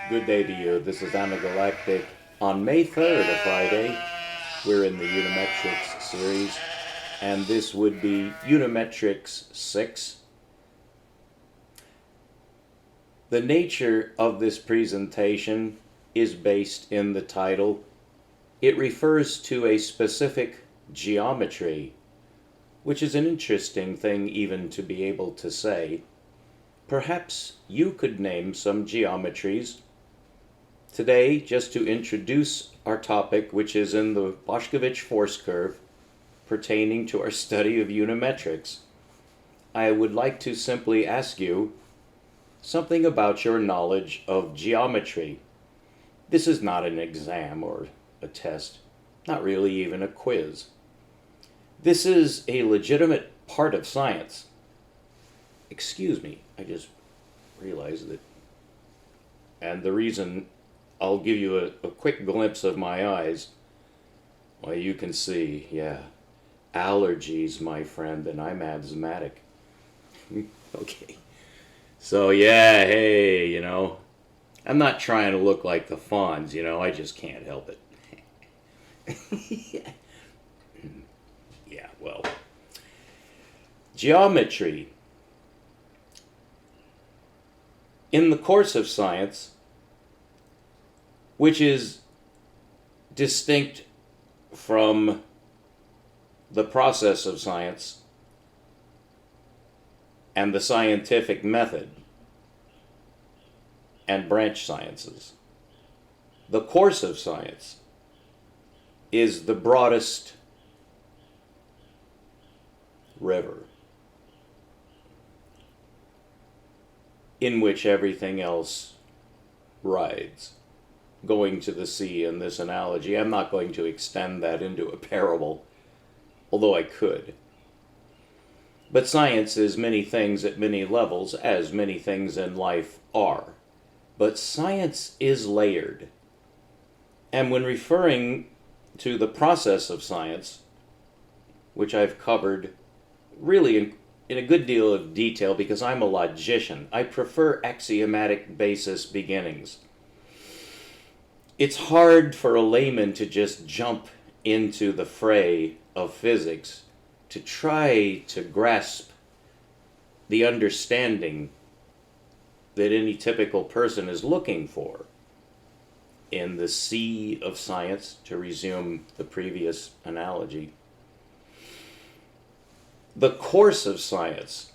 Good day to you. This is Galactic. On May 3rd, a Friday, we're in the Unimetrics series, and this would be Unimetrics 6. The nature of this presentation is based in the title. It refers to a specific geometry, which is an interesting thing even to be able to say. Perhaps you could name some geometries today, just to introduce our topic, which is in the Boschkovich force curve pertaining to our study of unimetrics. I would like to simply ask you something about your knowledge of geometry. This is not an exam or a test, not really even a quiz. This is a legitimate part of science. Excuse me, I just realized that. And the reason I'll give you a quick glimpse of my eyes. Well, you can see, yeah, allergies, my friend, and I'm asthmatic. Okay. So, yeah, hey, I'm not trying to look like the Fonz, I just can't help it. Yeah, well. Geometry. In the course of science, which is distinct from the process of science and the scientific method and branch sciences. The course of science is the broadest river in which everything else rides. Going to the sea in this analogy. I'm not going to extend that into a parable, although I could. But science is many things at many levels, as many things in life are. But science is layered. And when referring to the process of science, which I've covered really in a good deal of detail because I'm a logician, I prefer axiomatic basis beginnings. It's hard for a layman to just jump into the fray of physics to try to grasp the understanding that any typical person is looking for in the sea of science, to resume the previous analogy. The course of science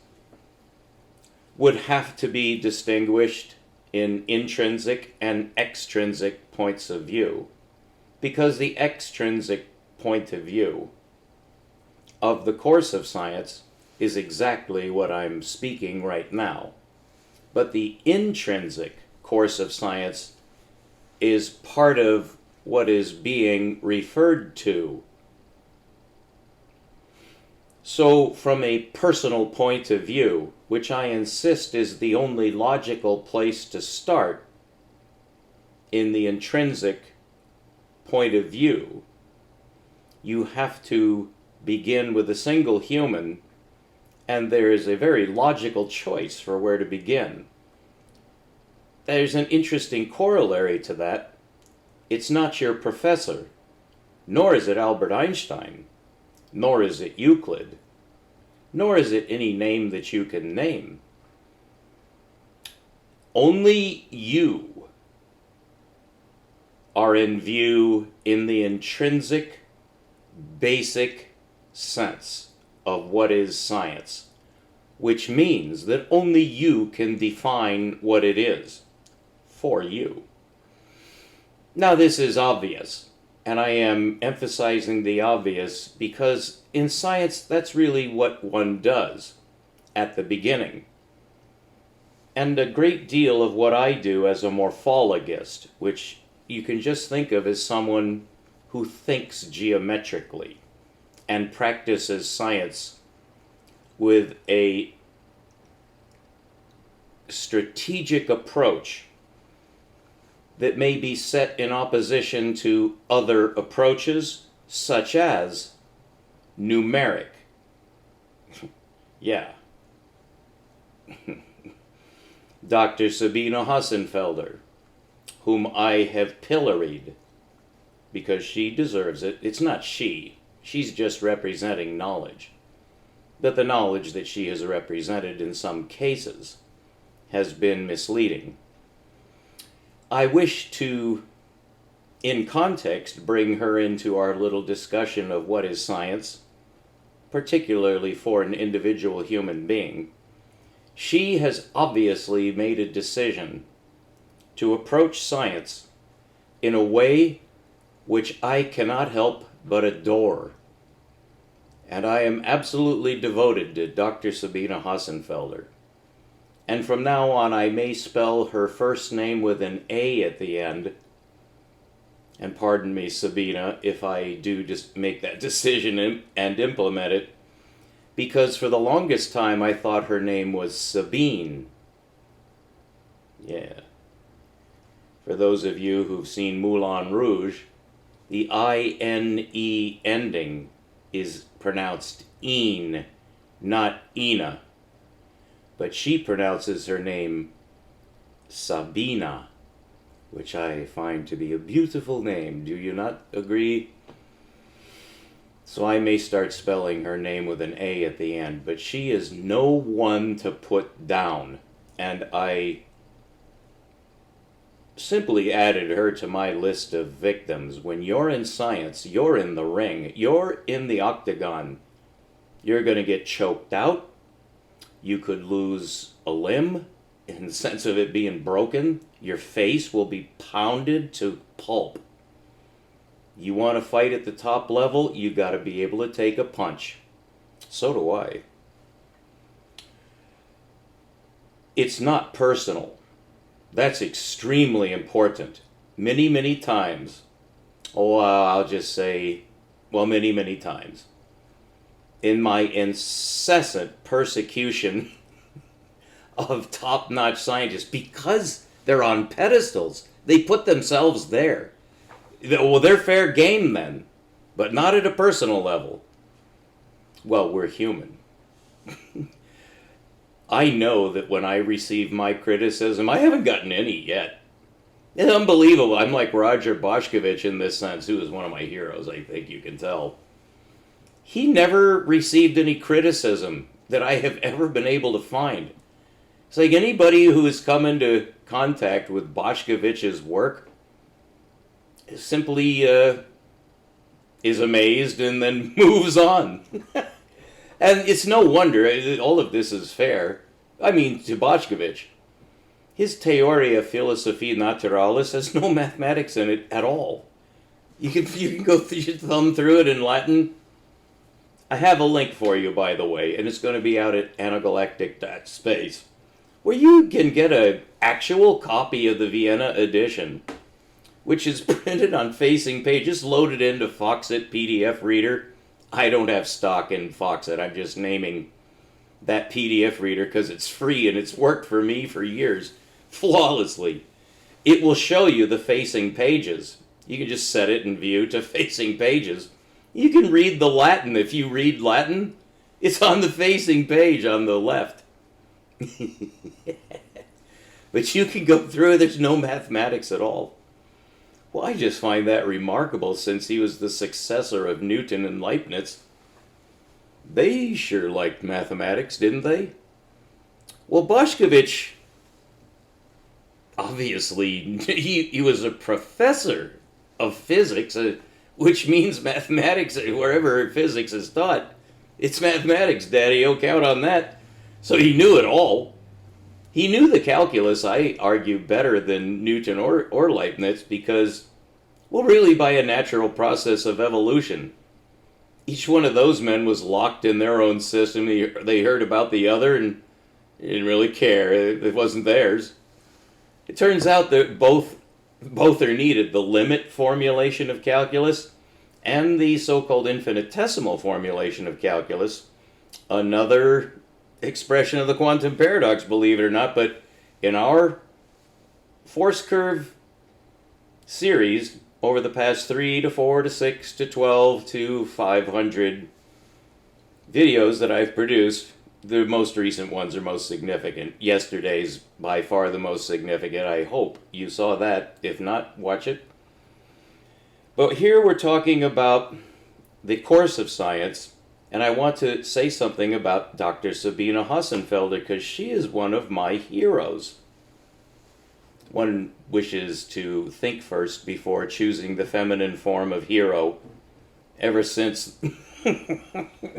would have to be distinguished in intrinsic and extrinsic points of view, because the extrinsic point of view of the course of science is exactly what I'm speaking right now. But the intrinsic course of science is part of what is being referred to. So, from a personal point of view, which I insist is the only logical place to start in the intrinsic point of view, you have to begin with a single human, and there is a very logical choice for where to begin. There's an interesting corollary to that. It's not your professor, nor is it Albert Einstein, nor is it Euclid, nor is it any name that you can name. Only you are in view in the intrinsic, basic sense of what is science, which means that only you can define what it is for you. Now, this is obvious. And I am emphasizing the obvious because in science, that's really what one does at the beginning. And a great deal of what I do as a morphologist, which you can just think of as someone who thinks geometrically and practices science with a strategic approach that may be set in opposition to other approaches, such as numeric. Yeah. Dr. Sabina Hassenfelder, whom I have pilloried, because she deserves it. It's not she. She's just representing knowledge. But the knowledge that she has represented in some cases has been misleading. I wish to, in context, bring her into our little discussion of what is science, particularly for an individual human being. She has obviously made a decision to approach science in a way which I cannot help but adore. And I am absolutely devoted to Dr. Sabina Hassenfelder. And from now on, I may spell her first name with an A at the end. And pardon me, Sabina, if I do just make that decision and implement it, because for the longest time I thought her name was Sabine. Yeah. For those of you who've seen Moulin Rouge, the I-N-E ending is pronounced een, not Ina. But she pronounces her name Sabina, which I find to be a beautiful name. Do you not agree? So I may start spelling her name with an A at the end, but she is no one to put down. And I simply added her to my list of victims. When you're in science, you're in the ring, you're in the octagon. You're going to get choked out. You could lose a limb in the sense of it being broken. Your face will be pounded to pulp. You want to fight at the top level, you got to be able to take a punch. So do I. It's not personal. That's extremely important. Many, many times, I'll just say, many, many times, in my incessant persecution of top-notch scientists, because they're on pedestals, they put themselves there. Well, they're fair game then, but not at a personal level. Well, we're human. I know that when I receive my criticism, I haven't gotten any yet. It's unbelievable. I'm like Roger Boshkovich in this sense, who is one of my heroes, I think you can tell. He never received any criticism that I have ever been able to find. It's like anybody who has come into contact with Boshkovich's work simply is amazed and then moves on. And it's no wonder, all of this is fair. I mean, to Boshkovich, his Theoria Philosophiae Naturalis has no mathematics in it at all. You can go thumb through it in Latin. I have a link for you, by the way, and it's going to be out at anagalactic.space, where you can get an actual copy of the Vienna edition, which is printed on facing pages, loaded into Foxit PDF reader. I don't have stock in Foxit. I'm just naming that PDF reader because it's free and it's worked for me for years flawlessly. It will show you the facing pages. You can just set it in view to facing pages. You can read the Latin. If you read Latin, it's on the facing page on the left. But you can go through it. There's no mathematics at all. Well, I just find that remarkable, since he was the successor of Newton and Leibniz. They sure liked mathematics, didn't they? Well, Boshkovich, obviously, he was a professor of physics, which means mathematics, wherever physics is taught. It's mathematics, Daddy-o, count on that. So he knew it all. He knew the calculus, I argue, better than Newton or Leibniz because, well, really by a natural process of evolution. Each one of those men was locked in their own system. They heard about the other and didn't really care. It wasn't theirs. It turns out that both are needed, the limit formulation of calculus and the so-called infinitesimal formulation of calculus, another expression of the quantum paradox, believe it or not. But in our force curve series over the past 3 to 4 to 6 to 12 to 500 videos that I've produced, the most recent ones are most significant. Yesterday's by far the most significant. I hope you saw that. If not, watch it. But here we're talking about the course of science, and I want to say something about Dr. Sabina Hassenfelder because she is one of my heroes. One wishes to think first before choosing the feminine form of hero. Ever since,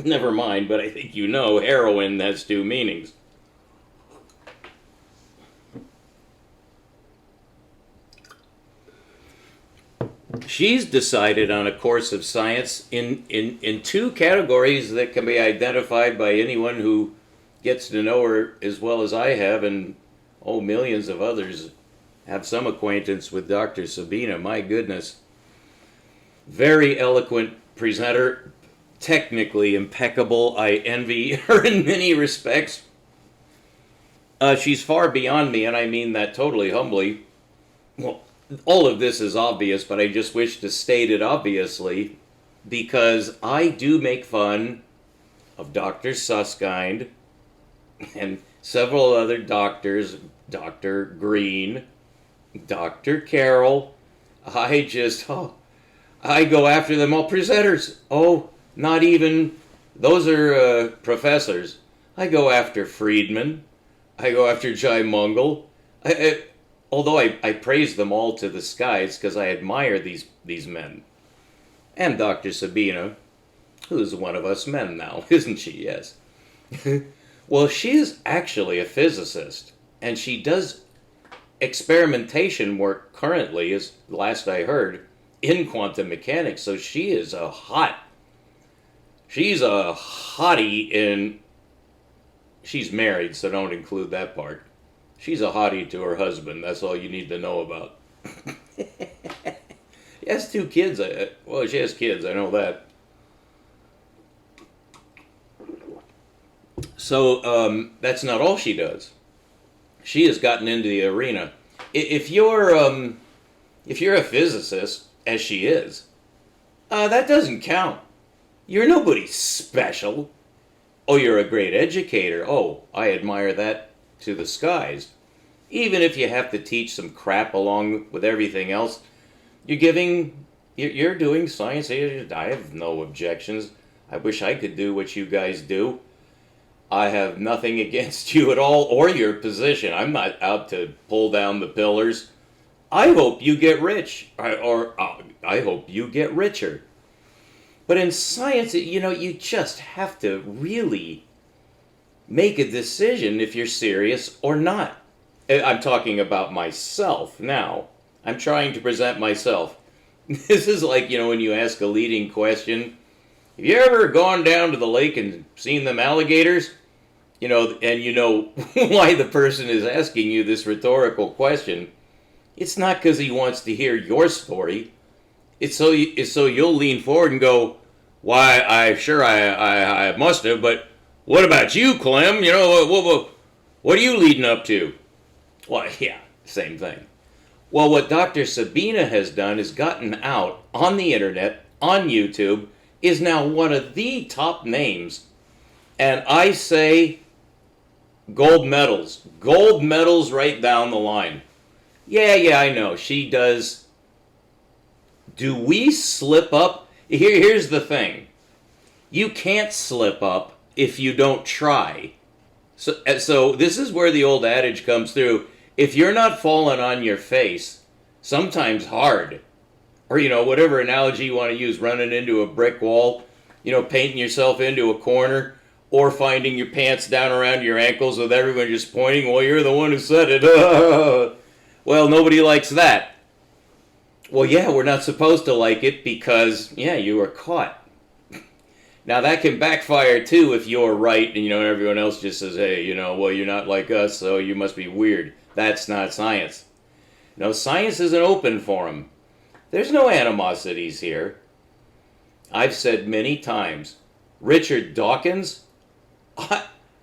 never mind, but I think you know heroine has two meanings. She's decided on a course of science in two categories that can be identified by anyone who gets to know her as well as I have, and millions of others have some acquaintance with Dr. Sabina. My goodness. Very eloquent presenter, technically impeccable. I envy her in many respects. She's far beyond me, and I mean that totally humbly. Well, all of this is obvious, but I just wish to state it obviously, because I do make fun of Dr. Susskind and several other doctors, Dr. Green, Dr. Carroll. I go after them all. Presenters. Not even, those are professors. I go after Friedman. I go after Jai Mungal. Although I praise them all to the skies because I admire these men. And Dr. Sabina, who's one of us men now, isn't she? Yes. Well, she is actually a physicist, and she does experimentation work currently, as last I heard, in quantum mechanics. So she's a hottie in, she's married, so don't include that part. She's a hottie to her husband. That's all you need to know about. She has two kids. She has kids. I know that. So that's not all she does. She has gotten into the arena. If you're a physicist, as she is, that doesn't count. You're nobody special. You're a great educator. I admire that to the skies. Even if you have to teach some crap along with everything else, you're doing science. I have no objections. I wish I could do what you guys do. I have nothing against you at all or your position. I'm not out to pull down the pillars. I hope you get rich, or I hope you get richer. But in science, you just have to really make a decision if you're serious or not. I'm talking about myself now. I'm trying to present myself. This is like, when you ask a leading question, have you ever gone down to the lake and seen them alligators? And you know why the person is asking you this rhetorical question. It's not because he wants to hear your story. It's so you'll lean forward and go, why, I must have, but what about you, Clem? What are you leading up to? Well, yeah, same thing. Well, what Dr. Sabina has done is gotten out on the internet, on YouTube, is now one of the top names. And I say gold medals. Gold medals right down the line. Yeah, I know. She does. Do we slip up? Here's the thing. You can't slip up if you don't try. So this is where the old adage comes through. If you're not falling on your face, sometimes hard, or, whatever analogy you want to use, running into a brick wall, painting yourself into a corner, or finding your pants down around your ankles with everyone just pointing, well, you're the one who said it. Well, nobody likes that. Well, yeah, we're not supposed to like it because, you were caught. Now, that can backfire, too, if you're right and, everyone else just says, hey, well, you're not like us, so you must be weird. That's not science. No, science is an open forum. There's no animosities here. I've said many times, Richard Dawkins,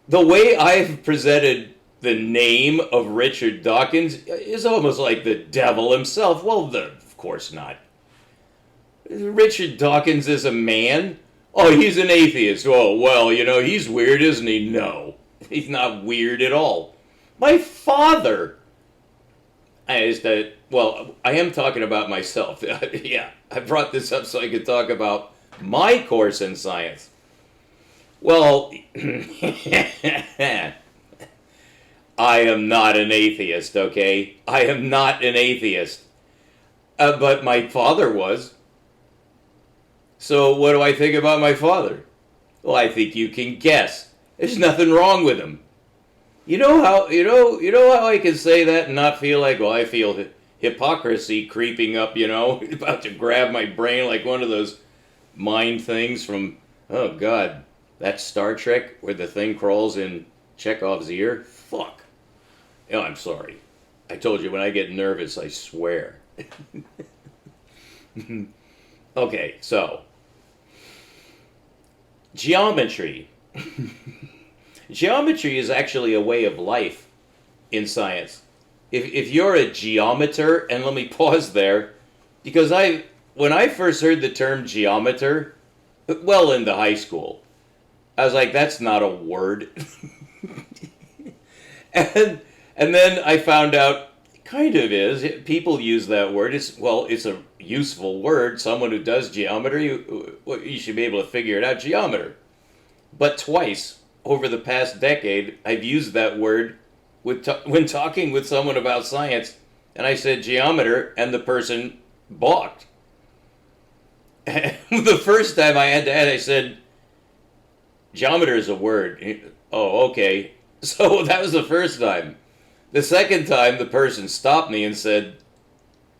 the way I've presented the name of Richard Dawkins is almost like the devil himself. Well, of course not. Richard Dawkins is a man. He's an atheist. Well, he's weird, isn't he? No. He's not weird at all. My father. Well, I am talking about myself. Yeah, I brought this up so I could talk about my course in science. Well, I am not an atheist, okay? I am not an atheist. But my father was. So what do I think about my father? Well, I think you can guess. There's nothing wrong with him. You know how I can say that and not feel like, well, I feel hypocrisy creeping up, about to grab my brain like one of those mind things from, oh God, that Star Trek where the thing crawls in Chekhov's ear? Fuck. Oh, I'm sorry. I told you when I get nervous, I swear. Okay, so geometry. Geometry is actually a way of life in science. If you're a geometer, and let me pause there, because when I first heard the term geometer, well into high school, I was like, that's not a word. and then I found out it kind of is. People use that word. It's a useful word. Someone who does geometry, you should be able to figure it out, geometer. But twice over the past decade, I've used that word when talking with someone about science, and I said geometer, and the person balked. The first time I had to add, I said, geometer is a word. Oh, okay. So that was the first time. The second time, the person stopped me and said,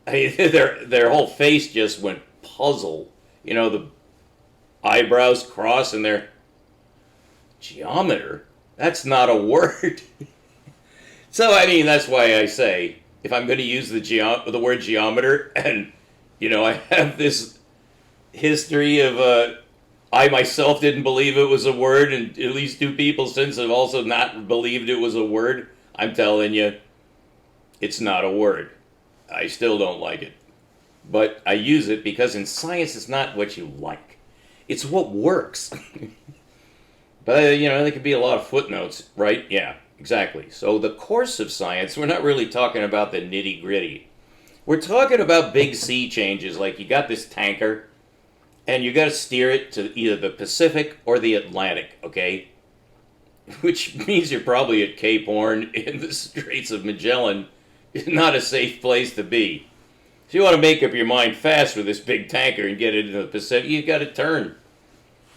their whole face just went puzzle. The eyebrows cross and their geometer? That's not a word. So, that's why I say, if I'm going to use the word geometer, and, I have this history of, I myself didn't believe it was a word, and at least two people since have also not believed it was a word, I'm telling you, it's not a word. I still don't like it. But I use it because in science it's not what you like. It's what works. But, there could be a lot of footnotes, right? Yeah, exactly. So the course of science, we're not really talking about the nitty-gritty. We're talking about big sea changes, like you got this tanker, and you got to steer it to either the Pacific or the Atlantic, okay? Which means you're probably at Cape Horn in the Straits of Magellan. Not a safe place to be. If you want to make up your mind fast with this big tanker and get it into the Pacific, you got to turn.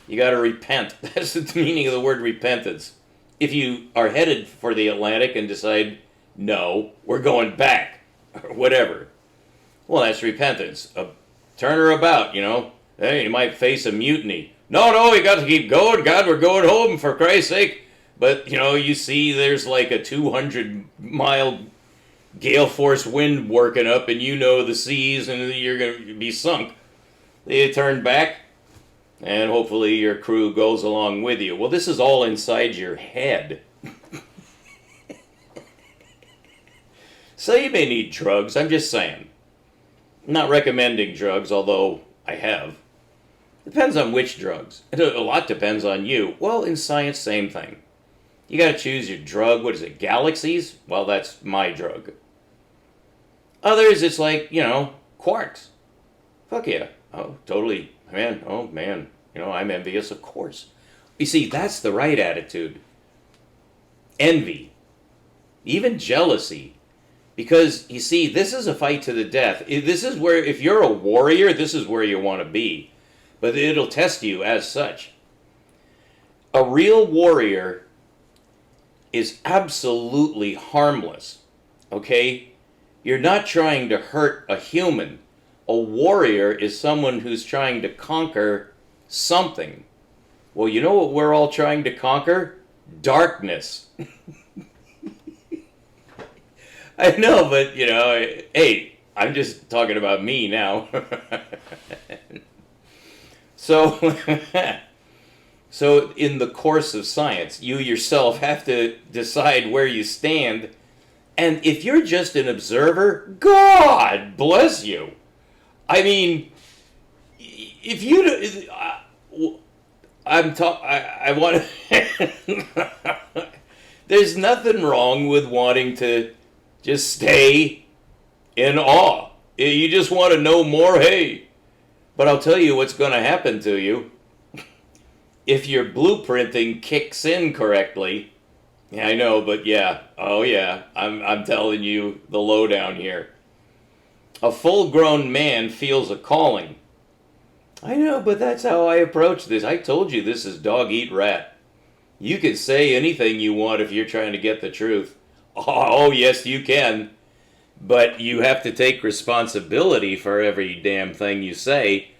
You got to repent. That's the meaning of the word repentance. If you are headed for the Atlantic and decide, no, we're going back, or whatever, well, that's repentance. Turn her about, Hey, you might face a mutiny. No, we got to keep going. God, we're going home, for Christ's sake. But, you see there's like a 200-mile gale force wind working up, and the seas, and you're going to be sunk. You turn back, and hopefully your crew goes along with you. Well, this is all inside your head. So you may need drugs, I'm just saying. I'm not recommending drugs, although I have. Depends on which drugs. A lot depends on you. Well, in science, same thing. You gotta choose your drug. What is it, galaxies? Well, that's my drug. Others, it's like, quarks. Fuck yeah. Oh, totally. Man, oh man. I'm envious, of course. You see, that's the right attitude. Envy. Even jealousy. Because, you see, this is a fight to the death. This is where, if you're a warrior, this is where you want to be. But it'll test you as such. A real warrior is absolutely harmless. Okay? You're not trying to hurt a human. A warrior is someone who's trying to conquer something. Well, you know what we're all trying to conquer? Darkness. I know, but, hey, I'm just talking about me now. So in the course of science, you yourself have to decide where you stand. And if you're just an observer, God bless you. If you... I want to... There's nothing wrong with wanting to just stay in awe. You just want to know more, hey. But I'll tell you what's going to happen to you. If your blueprinting kicks in correctly, yeah, I know, but yeah, oh yeah, I'm telling you the lowdown here. A full-grown man feels a calling. I know, but that's how I approach this. I told you this is dog eat rat. You can say anything you want if you're trying to get the truth. Oh yes, you can. But you have to take responsibility for every damn thing you say,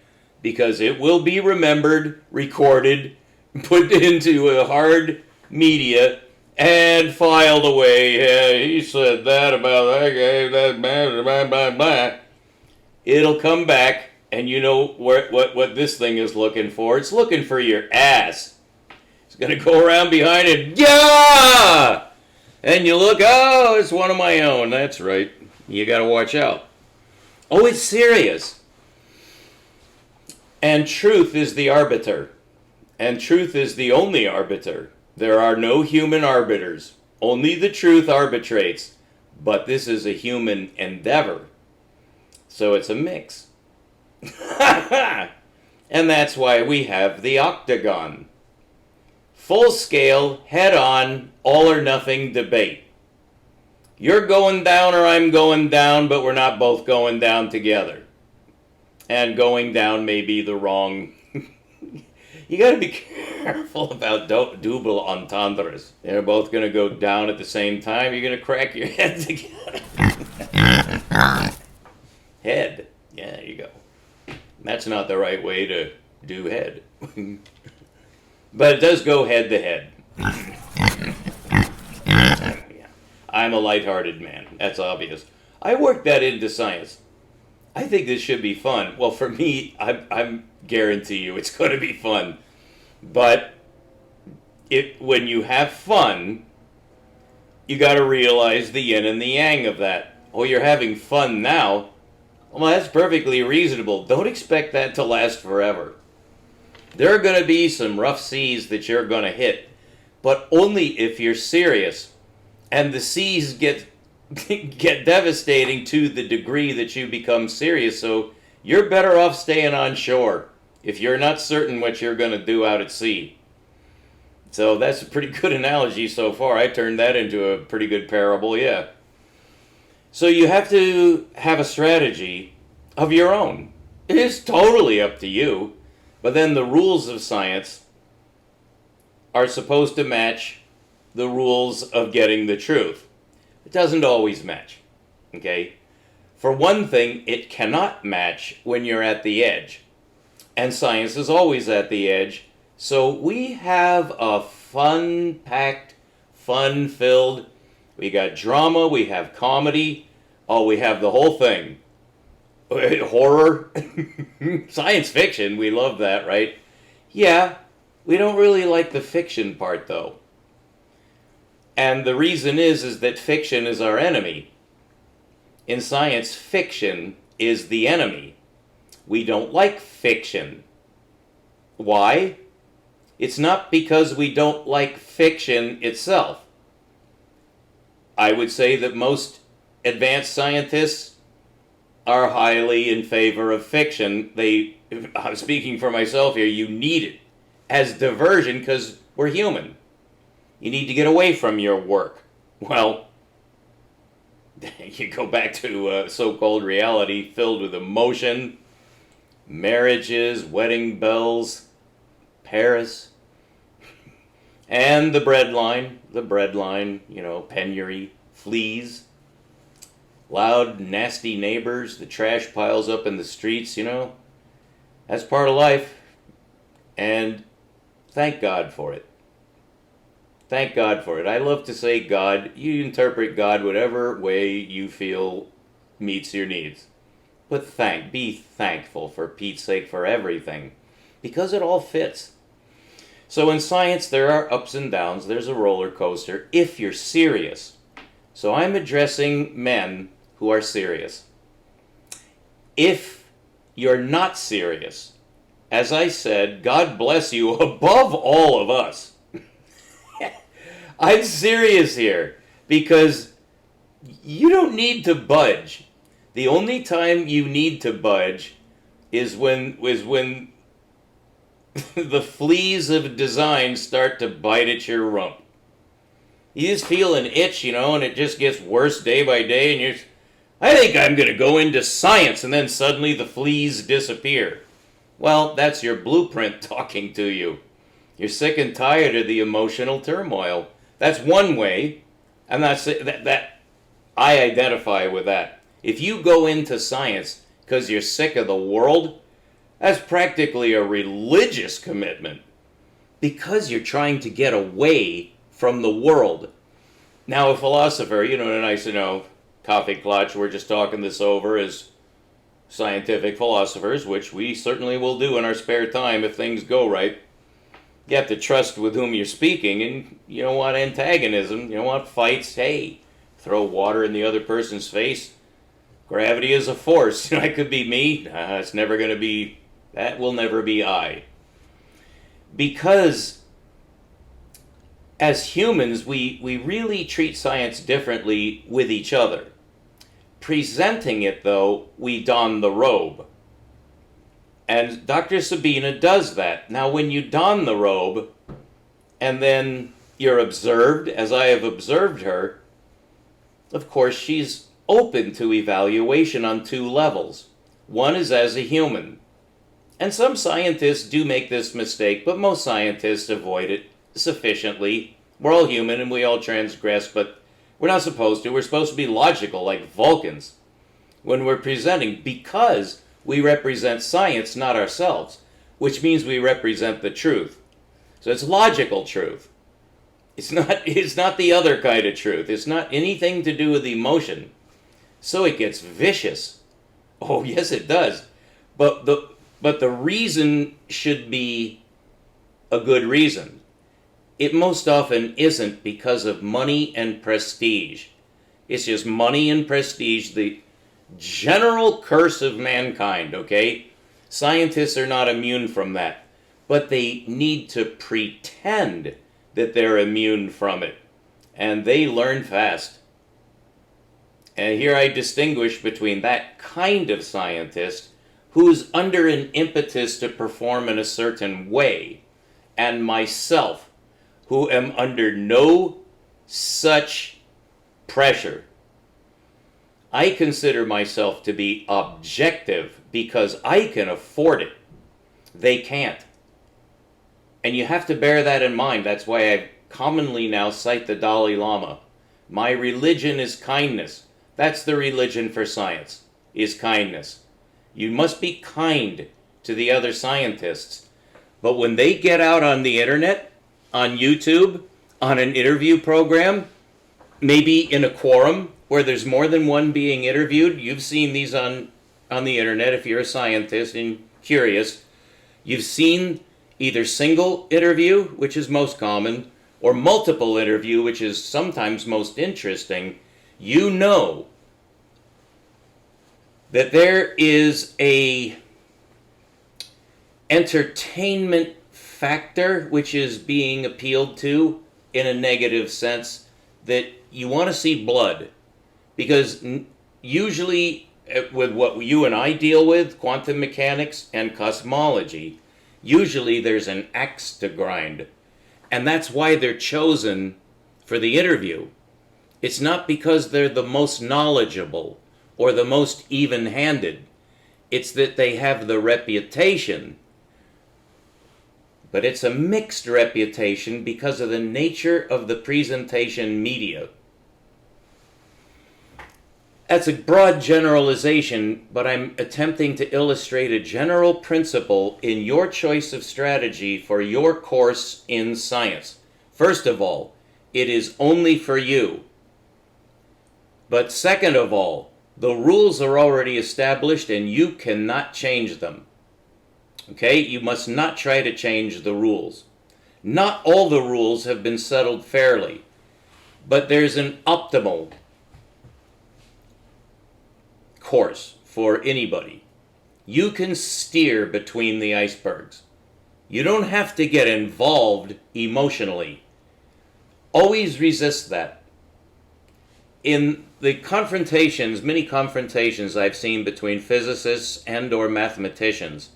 because it will be remembered, recorded, put into a hard media, and filed away. Yeah, he said that about that guy, that blah, blah, blah, blah. It'll come back, and you know what this thing is looking for. It's looking for your ass. It's going to go around behind it. Yeah! And you look, oh, it's one of my own. That's right. You got to watch out. Oh, it's serious. And truth is the arbiter. And truth is the only arbiter. There are no human arbiters. Only the truth arbitrates. But this is a human endeavor. So it's a mix. And that's why we have the octagon. Full scale, head on, all or nothing debate. You're going down or I'm going down, but we're not both going down together. And going down may be the wrong... You got to be careful about double entendres. They're both going to go down at the same time. You're going to crack your head together. Head. Yeah, there you go. That's not the right way to do head. But it does go head to head. I'm a lighthearted man. That's obvious. I worked that into science. I think this should be fun. Well, for me, I guarantee you it's going to be fun. But when you have fun, you got to realize the yin and the yang of that. Oh, you're having fun now? Well, that's perfectly reasonable. Don't expect that to last forever. There are going to be some rough seas that you're going to hit, but only if you're serious. And the seas get devastating to the degree that you become serious, so you're better off staying on shore if you're not certain what you're going to do out at sea. So that's a pretty good analogy so far. I turned that into a pretty good parable, yeah. So you have to have a strategy of your own. It is totally up to you, but then the rules of science are supposed to match the rules of getting the truth. It doesn't always match, okay? For one thing, it cannot match when you're at the edge. And science is always at the edge. So we have a fun-packed, fun-filled, we got drama, we have comedy, oh, we have the whole thing. Horror, science fiction, we love that, right? Yeah, we don't really like the fiction part, though. And the reason is that fiction is our enemy. In science, fiction is the enemy. We don't like fiction. Why? It's not because we don't like fiction itself. I would say that most advanced scientists are highly in favor of fiction. I'm speaking for myself here, you need it as diversion because we're human. You need to get away from your work. Well, you go back to so-called reality filled with emotion, marriages, wedding bells, Paris, and the breadline, penury, fleas, loud, nasty neighbors, the trash piles up in the streets, that's part of life, and thank God for it. Thank God for it. I love to say God. You interpret God whatever way you feel meets your needs. But be thankful, for Pete's sake, for everything. Because it all fits. So in science, there are ups and downs. There's a roller coaster if you're serious. So I'm addressing men who are serious. If you're not serious, as I said, God bless you above all of us. I'm serious here because you don't need to budge. The only time you need to budge is when the fleas of design start to bite at your rump. You just feel an itch, and it just gets worse day by day, and I think I'm going to go into science, and then suddenly the fleas disappear. Well, that's your blueprint talking to you. You're sick and tired of the emotional turmoil. That's one way. I'm not saying that I identify with that. If you go into science because you're sick of the world, that's practically a religious commitment because you're trying to get away from the world. Now, a philosopher, in a nice, coffee clutch, we're just talking this over as scientific philosophers, which we certainly will do in our spare time if things go right. You have to trust with whom you're speaking, and you don't want antagonism, you don't want fights. Hey, throw water in the other person's face. Gravity is a force. That could be me. It's never going to be, that will never be I. Because as humans, we really treat science differently with each other. Presenting it, though, we don the robe. And Dr. Sabina does that. Now, when you don the robe, and then you're observed, as I have observed her, of course, she's open to evaluation on two levels. One is as a human. And some scientists do make this mistake, but most scientists avoid it sufficiently. We're all human and we all transgress, but we're not supposed to. We're supposed to be logical like Vulcans when we're presenting, because we represent science, not ourselves, which means we represent the truth. So it's logical truth. It's not the other kind of truth. It's not anything to do with emotion. So it gets vicious. Oh, yes, it does. But the reason should be a good reason. It most often isn't because of money and prestige. It's just money and prestige, the general curse of mankind, okay? Scientists are not immune from that, but they need to pretend that they're immune from it, and they learn fast. And here I distinguish between that kind of scientist who's under an impetus to perform in a certain way, and myself, who am under no such pressure. I consider myself to be objective because I can afford it. They can't. And you have to bear that in mind. That's why I commonly now cite the Dalai Lama. My religion is kindness. That's the religion for science, is kindness. You must be kind to the other scientists. But when they get out on the internet, on YouTube, on an interview program, maybe in a quorum where there's more than one being interviewed, you've seen these on the internet if you're a scientist and curious. You've seen either single interview, which is most common, or multiple interview, which is sometimes most interesting. You know that there is a entertainment factor which is being appealed to in a negative sense, that you want to see blood. Because usually with what you and I deal with, quantum mechanics and cosmology, usually there's an axe to grind. And that's why they're chosen for the interview. It's not because they're the most knowledgeable or the most even-handed. It's that they have the reputation. But it's a mixed reputation because of the nature of the presentation media. That's a broad generalization, but I'm attempting to illustrate a general principle in your choice of strategy for your course in science. First of all, it is only for you. But second of all, the rules are already established and you cannot change them. Okay? You must not try to change the rules. Not all the rules have been settled fairly, but there's an optimal course for anybody. You can steer between the icebergs. You don't have to get involved emotionally. Always resist that. In the confrontations, many confrontations I've seen between physicists and or mathematicians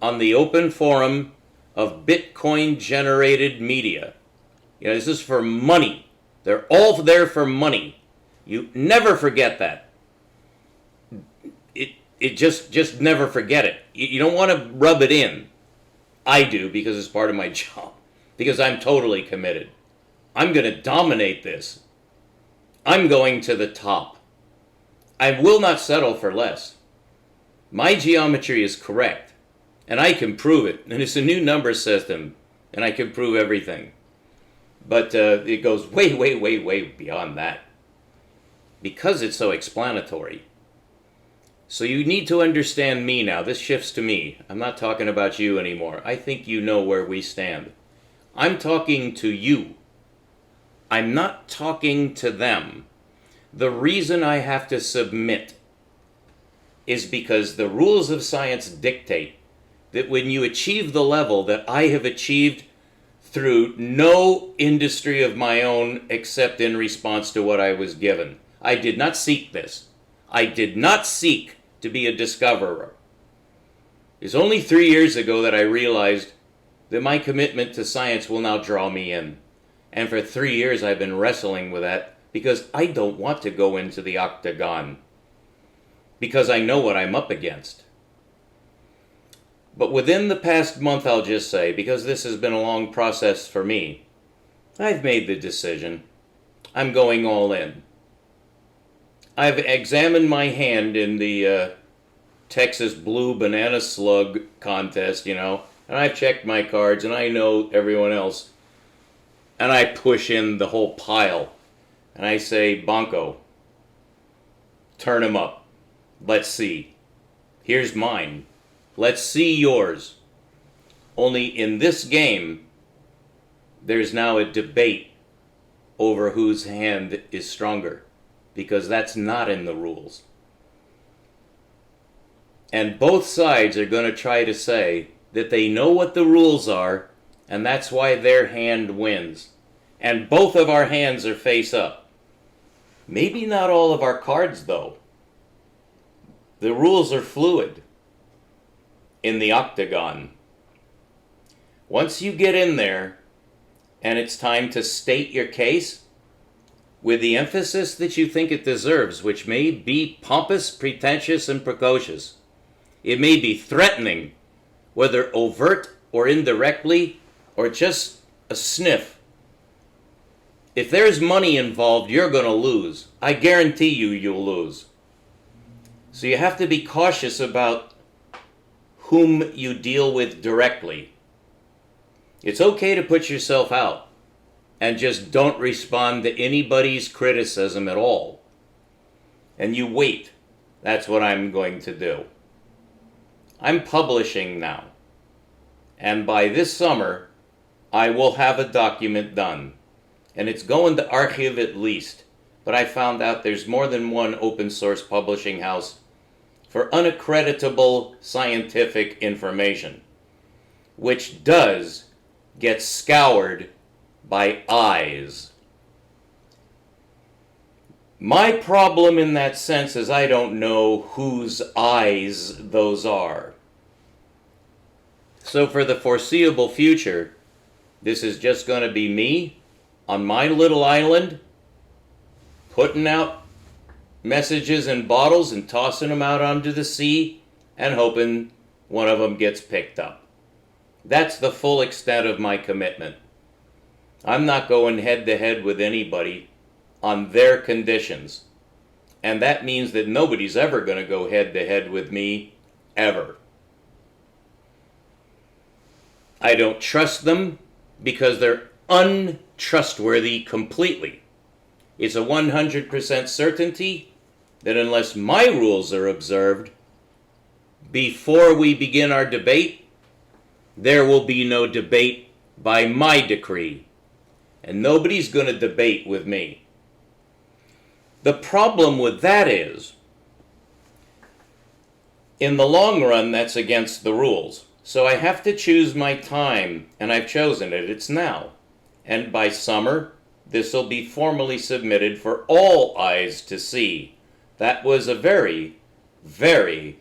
on the open forum of Bitcoin-generated media, this is for money. They're all there for money. You never forget that. Just never forget it. You don't want to rub it in. I do, because it's part of my job. Because I'm totally committed. I'm going to dominate this. I'm going to the top. I will not settle for less. My geometry is correct, and I can prove it. And it's a new number system, and I can prove everything. But it goes way, way, way, way beyond that. Because it's so explanatory. So you need to understand me now. This shifts to me. I'm not talking about you anymore. I think you know where we stand. I'm talking to you. I'm not talking to them. The reason I have to submit is because the rules of science dictate that when you achieve the level that I have achieved through no industry of my own except in response to what I was given. I did not seek this. I did not seek to be a discoverer. It's only 3 years ago that I realized that my commitment to science will now draw me in. And for 3 years I've been wrestling with that because I don't want to go into the octagon. Because I know what I'm up against. But within the past month, I'll just say, because this has been a long process for me, I've made the decision. I'm going all in. I've examined my hand in the Texas Blue Banana Slug contest, and I've checked my cards, and I know everyone else. And I push in the whole pile, and I say, Banco, turn him up. Let's see. Here's mine. Let's see yours. Only in this game, there's now a debate over whose hand is stronger, because that's not in the rules. And both sides are going to try to say that they know what the rules are, and that's why their hand wins. And both of our hands are face up. Maybe not all of our cards, though. The rules are fluid in the octagon. Once you get in there, and it's time to state your case, with the emphasis that you think it deserves, which may be pompous, pretentious, and precocious. It may be threatening, whether overt or indirectly, or just a sniff. If there's money involved, you're going to lose. I guarantee you'll lose. So you have to be cautious about whom you deal with directly. It's okay to put yourself out and just don't respond to anybody's criticism at all. And you wait. That's what I'm going to do. I'm publishing now. And by this summer, I will have a document done. And it's going to Archive at least. But I found out there's more than one open source publishing house for unaccreditable scientific information, which does get scoured by eyes. My problem in that sense is I don't know whose eyes those are. So for the foreseeable future, this is just going to be me on my little island, putting out messages in bottles and tossing them out onto the sea and hoping one of them gets picked up. That's the full extent of my commitment. I'm not going head to head with anybody on their conditions. And that means that nobody's ever going to go head to head with me, ever. I don't trust them because they're untrustworthy completely. It's a 100% certainty that unless my rules are observed, before we begin our debate, there will be no debate by my decree. And nobody's going to debate with me. The problem with that is, in the long run, that's against the rules. So I have to choose my time, and I've chosen it. It's now. And by summer, this will be formally submitted for all eyes to see. That was a very, very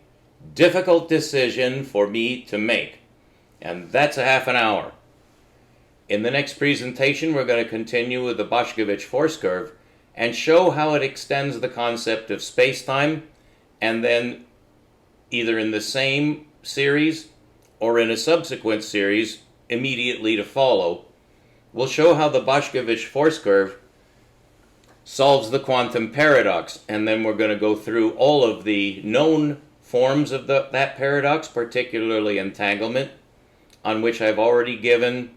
difficult decision for me to make. And that's a half an hour. In the next presentation, we're going to continue with the Boschkovich force curve and show how it extends the concept of space-time, and then either in the same series or in a subsequent series immediately to follow, we'll show how the Boschkovich force curve solves the quantum paradox, and then we're going to go through all of the known forms of that paradox, particularly entanglement, on which I've already given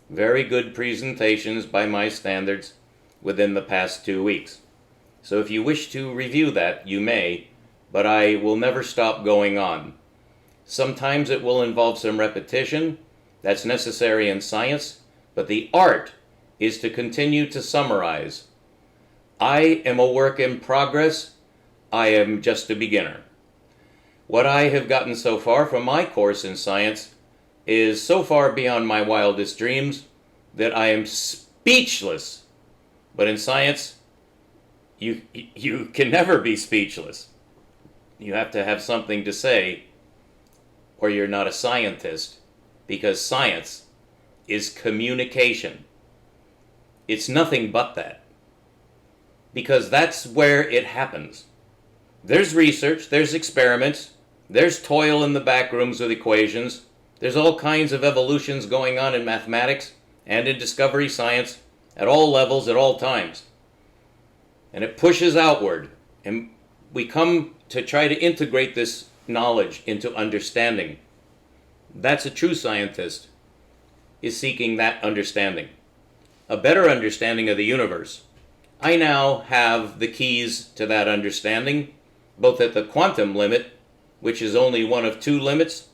very good presentations by my standards within the past 2 weeks. So if you wish to review that, you may, but I will never stop going on. Sometimes it will involve some repetition. That's necessary in science, but the art is to continue to summarize. I am a work in progress. I am just a beginner. What I have gotten so far from my course in science is so far beyond my wildest dreams that I am speechless. But in science, you can never be speechless. You have to have something to say, or you're not a scientist, because science is communication. It's nothing but that, because that's where it happens. There's research, there's experiments, there's toil in the back rooms with equations, there's all kinds of evolutions going on in mathematics and in discovery science at all levels, at all times. And it pushes outward, and we come to try to integrate this knowledge into understanding. That's a true scientist, is seeking that understanding. A better understanding of the universe. I now have the keys to that understanding, both at the quantum limit, which is only one of two limits,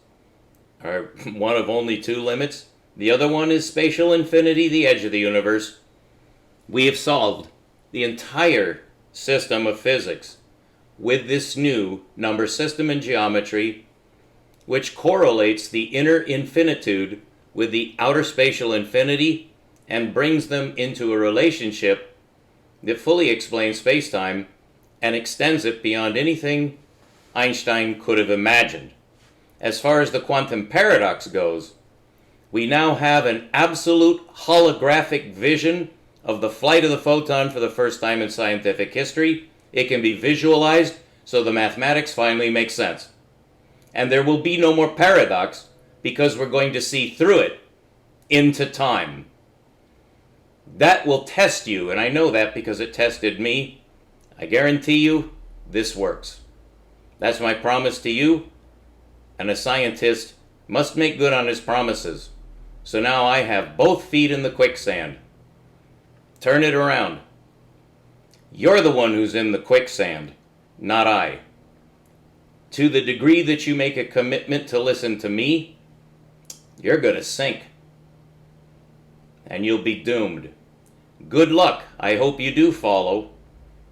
or one of only two limits. The other one is spatial infinity, the edge of the universe. We have solved the entire system of physics with this new number system and geometry, which correlates the inner infinitude with the outer spatial infinity and brings them into a relationship that fully explains space-time and extends it beyond anything Einstein could have imagined. As far as the quantum paradox goes, we now have an absolute holographic vision of the flight of the photon for the first time in scientific history. It can be visualized, so the mathematics finally makes sense. And there will be no more paradox, because we're going to see through it into time. That will test you, and I know that because it tested me. I guarantee you, this works. That's my promise to you, and a scientist must make good on his promises. So now I have both feet in the quicksand. Turn it around. You're the one who's in the quicksand, not I. To the degree that you make a commitment to listen to me, you're going to sink. And you'll be doomed. Good luck. I hope you do follow,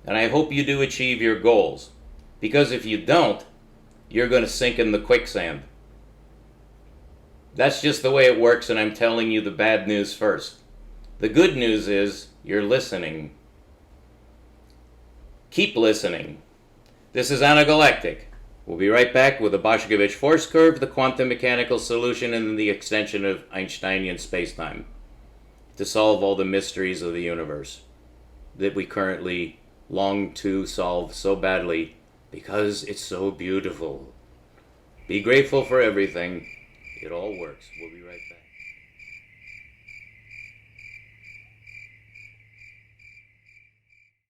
and I hope you do achieve your goals. Because if you don't, you're going to sink in the quicksand. That's just the way it works, and I'm telling you the bad news first. The good news is you're listening. Keep listening. This is Anagalactic. We'll be right back with the Boschkovich force curve, the quantum mechanical solution, and then the extension of Einsteinian spacetime to solve all the mysteries of the universe that we currently long to solve so badly because it's so beautiful. Be grateful for everything. It all works. We'll be right back.